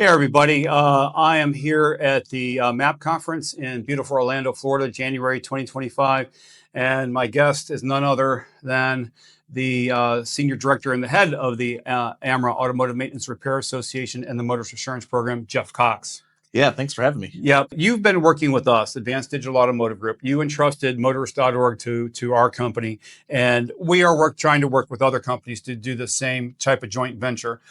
Hey, everybody. I am here at the MAP conference in beautiful Orlando, Florida, January 2025. And my guest is none other than the Senior Director and the head of the AMRA Automotive Maintenance Repair Association and the Motorist Assurance Program, Jeff Cox. Yeah, thanks for having me. Yeah, you've been working with us, Advanced Digital Automotive Group. You entrusted motorist.org to our company, and we are trying to work with other companies to do the same type of joint venture.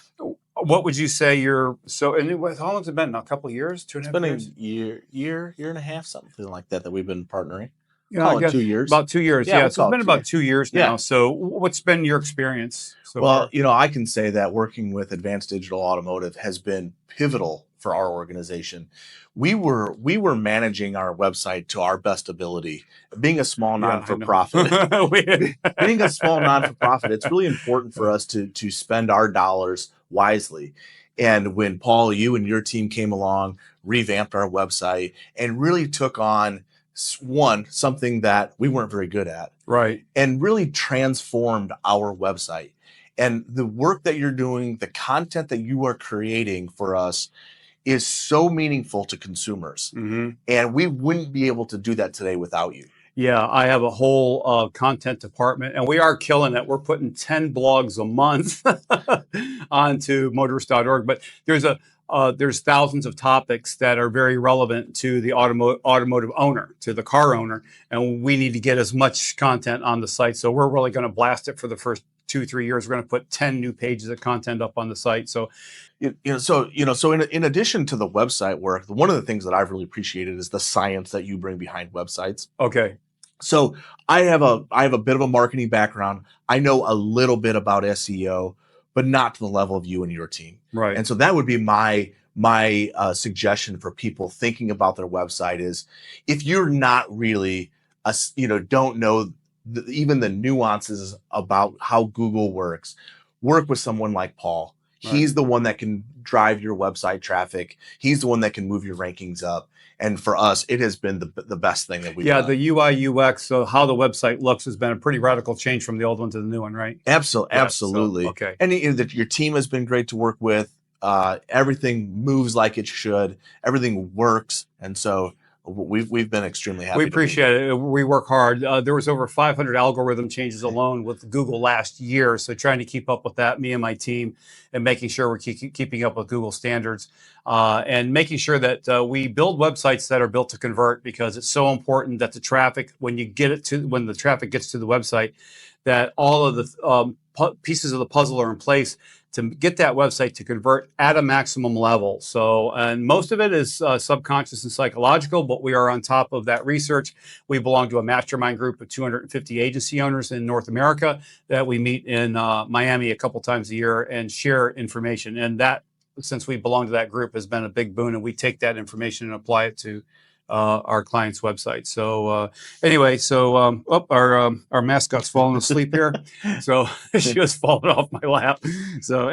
What would you say how long has it been? A couple of years, two and a half years? It's been a year and a half, something like that we've been partnering. Yeah, I guess 2 years. about 2 years. Yeah, Yeah, so it's been about 2 years now. Yeah. So what's been your experience so Well, far? I can say that working with Advanced Digital Automotive has been pivotal for our organization. We were managing our website to our best ability. Being a small non-for-profit, it's really important for us to spend our dollars wisely. And when Paul, you and your team came along, revamped our website, and really took on something that we weren't very good at, Right, and really transformed our website. And the work that you're doing, the content that you are creating for us is so meaningful to consumers. mm-hmm. And we wouldn't be able to do that today without you. Yeah, I have a whole content department, and we are killing it. We're putting 10 blogs a month onto motorist.org, but there's thousands of topics that are very relevant to the automotive owner, to the car owner, and we need to get as much content on the site. So we're really going to blast it for the first 2-3 years. We're going to put 10 new pages of content up on the site. So in addition to the website work, one of the things that I've really appreciated is the science that you bring behind websites. Okay. So I have a bit of a marketing background. I know a little bit about SEO, but not to the level of you and your team. Right. And so that would be my suggestion for people thinking about their website is, if you're not really don't know even the nuances about how Google works, work with someone like Paul. Right. He's the one that can drive your website traffic. He's the one that can move your rankings up. And for us, it has been the best thing that we've done. The UI UX, so how the website looks, has been a pretty radical change from the old one to the new one, right? Absolutely. So, okay. And your team has been great to work with. Everything moves like it should. Everything works. And so we've been extremely happy. We appreciate it. We work hard. There was over 500 algorithm changes alone with Google last year. So trying to keep up with that, me and my team, and making sure we're keeping up with Google standards, and making sure that we build websites that are built to convert, because it's so important that the traffic, when the traffic gets to the website, that all of the pieces of the puzzle are in place to get that website to convert at a maximum level. So, and most of it is subconscious and psychological, but we are on top of that research. We belong to a mastermind group of 250 agency owners in North America that we meet in Miami a couple times a year and share information. And that, since we belong to that group, has been a big boon. And we take that information and apply it to our client's website. So anyway, our mascot's falling asleep here. So she was falling off my lap. So